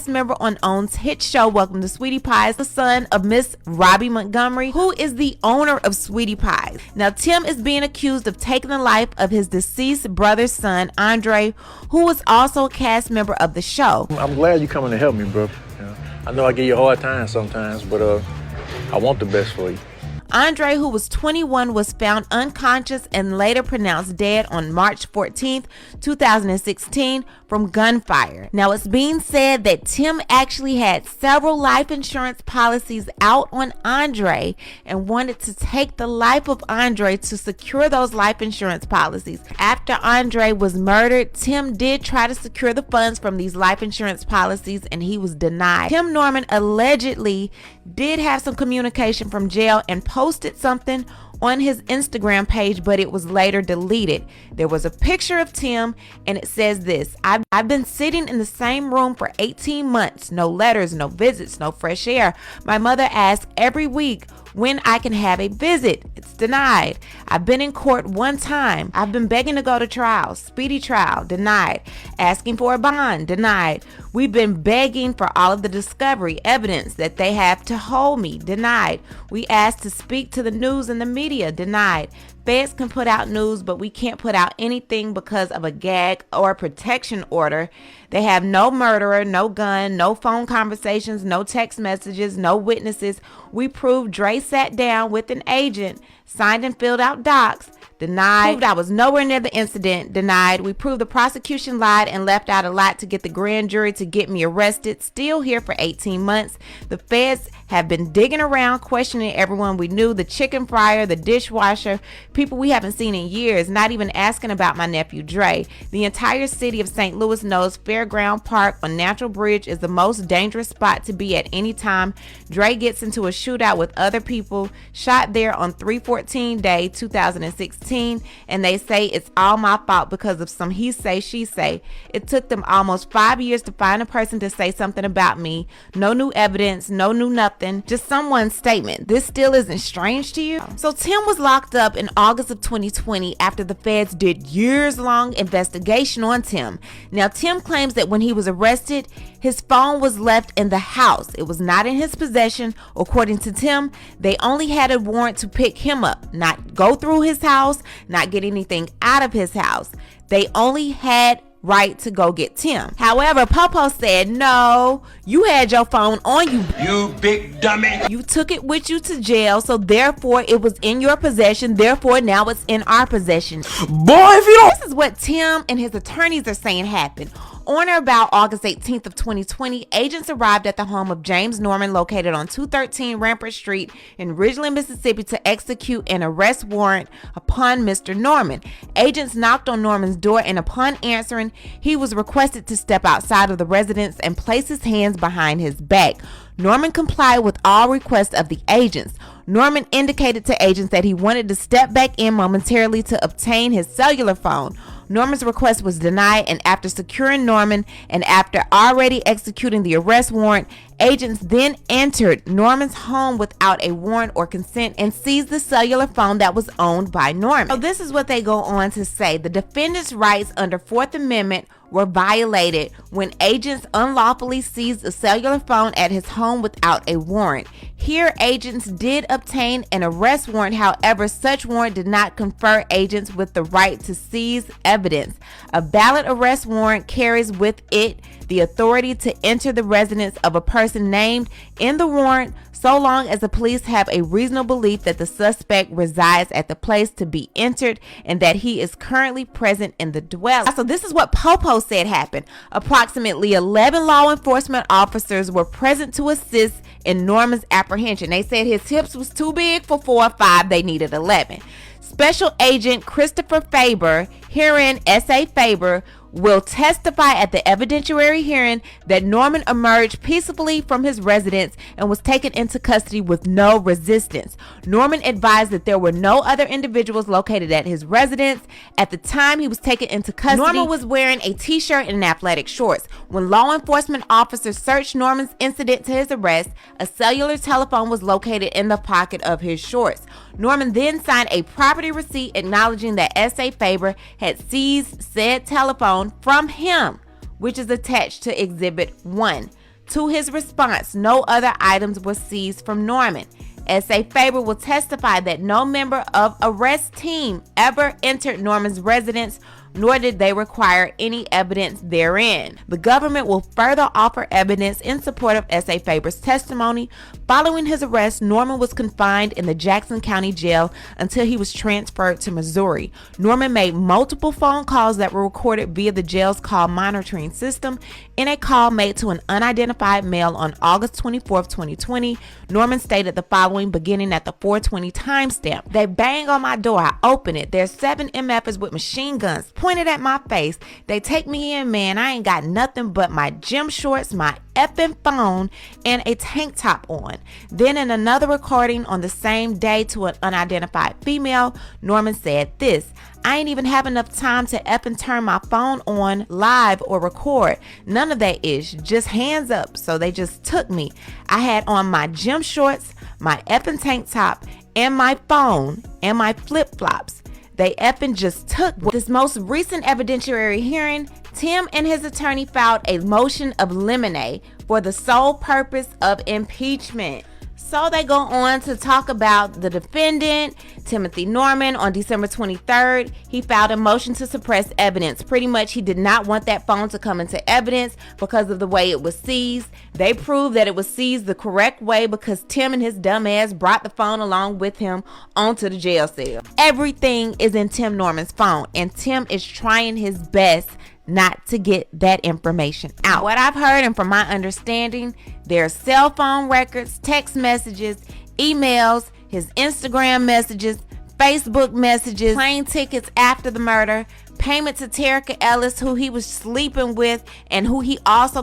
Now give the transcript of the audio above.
cast member on OWN's hit show Welcome to Sweetie Pies, the son of Miss Robbie Montgomery, who is the owner of Sweetie Pies. Now, Tim is being accused of taking the life of his deceased brother's son, Andre, who was also a cast member of the show. I'm glad you're coming to help me, bro. I know I give you a hard time sometimes, but I want the best for you. Andre, who was 21, was found unconscious and later pronounced dead on March 14th, 2016 from gunfire. Now, it's being said that Tim actually had several life insurance policies out on Andre and wanted to take the life of Andre to secure those life insurance policies. After Andre was murdered, Tim did try to secure the funds from these life insurance policies and he was denied. Tim Norman allegedly did have some communication from jail and posted something on his Instagram page, but it was later deleted. There was a picture of Tim and it says this: I've been sitting in the same room for 18 months. No letters, no visits, no fresh air. My mother asks every week when I can have a visit. It's denied. I've been in court one time. I've been begging to go to trial, speedy trial, denied. Asking for a bond, denied. We've been begging for all of the discovery evidence that they have to hold me, denied. We asked to speak to the news and the media, denied. Feds can put out news, but we can't put out anything because of a gag or protection order. They have no murderer, no gun, no phone conversations, no text messages, no witnesses. We proved Dre sat down with an agent, signed and filled out docs, denied. Proved I was nowhere near the incident, denied. We proved the prosecution lied and left out a lot to get the grand jury to get me arrested. Still here for 18 months. The feds have been digging around, questioning everyone we knew, the chicken fryer, the dishwasher, people we haven't seen in years, not even asking about my nephew Dre. The entire city of St. Louis knows Fairground Park on Natural Bridge is the most dangerous spot to be at any time. Dre gets into a shootout with other people, shot there on 3/14 day 2016, and they say it's all my fault because of some he say, she say. It took them almost 5 years to find a person to say something about me. No new evidence, no new nothing, just someone's statement. This still isn't strange to you? So Tim was locked up in August of 2020 after the feds did years-long investigation on Tim. Now, Tim claims that when he was arrested, his phone was left in the house. It was not in his possession. According to Tim, they only had a warrant to pick him up, not go through his house, not get anything out of his house. They only had right to go get Tim. However, Popo said, no, you had your phone on you. You big dummy. You took it with you to jail, so therefore it was in your possession. Therefore, now it's in our possession. Boy, if you don't. This is what Tim and his attorneys are saying happened. On or about August 18th of 2020, agents arrived at the home of James Norman located on 213 Rampart Street in Ridgeland, Mississippi to execute an arrest warrant upon Mr. Norman. Agents knocked on Norman's door and upon answering, he was requested to step outside of the residence and place his hands behind his back. Norman complied with all requests of the agents. Norman indicated to agents that he wanted to step back in momentarily to obtain his cellular phone. Norman's request was denied, and after securing Norman and after already executing the arrest warrant, agents then entered Norman's home without a warrant or consent and seized the cellular phone that was owned by Norman. So this is what they go on to say. The defendant's rights under 4th Amendment were violated when agents unlawfully seized a cellular phone at his home without a warrant. Here, agents did obtain an arrest warrant. However, such warrant did not confer agents with the right to seize evidence. A valid arrest warrant carries with it the authority to enter the residence of a person named in the warrant so long as the police have a reasonable belief that the suspect resides at the place to be entered and that he is currently present in the dwelling. So this is what Popo said happened. Approximately 11 law enforcement officers were present to assist in Norman's apprehension. They said his hips was too big for 4 or 5. They needed 11. Special Agent Christopher Faber, herein S.A. Faber, will testify at the evidentiary hearing that Norman emerged peacefully from his residence and was taken into custody with no resistance. Norman advised that there were no other individuals located at his residence. At the time he was taken into custody, Norman was wearing a t-shirt and athletic shorts. When law enforcement officers searched Norman's incident to his arrest, a cellular telephone was located in the pocket of his shorts. Norman then signed a property receipt acknowledging that S.A. Faber had seized said telephone from him, which is attached to Exhibit 1. To his response, no other items were seized from Norman. S.A. Faber will testify that no member of arrest team ever entered Norman's residence, nor did they require any evidence therein. The government will further offer evidence in support of S.A. Faber's testimony. Following his arrest, Norman was confined in the Jackson County Jail until he was transferred to Missouri. Norman made multiple phone calls that were recorded via the jail's call monitoring system. In a call made to an unidentified male on August 24, 2020, Norman stated the following beginning at the 4:20 timestamp. "They bang on my door. I open it. There's 7 MFers with machine guns pointed at my face. They take me in, man. I ain't got nothing but my gym shorts, my effing phone, and a tank top on." Then in another recording on the same day to an unidentified female, Norman said this: "I ain't even have enough time to effing turn my phone on live or record. None of that ish. Just hands up." So they just took me. I had on my gym shorts, my effing tank top, and my phone, and my flip-flops. They effing just took me. This most recent evidentiary hearing, Tim and his attorney filed a motion of limine for the sole purpose of impeachment. So they go on to talk about the defendant, Timothy Norman. On December 23rd, he filed a motion to suppress evidence. Pretty much he did not want that phone to come into evidence because of the way it was seized. They proved that it was seized the correct way because Tim and his dumb ass brought the phone along with him onto the jail cell. Everything is in Tim Norman's phone, and Tim is trying his best not to get that information out. What I've heard and from my understanding, there's cell phone records, text messages, emails, his Instagram messages, Facebook messages, plane tickets after the murder, payment to Terica Ellis, who he was sleeping with and who he also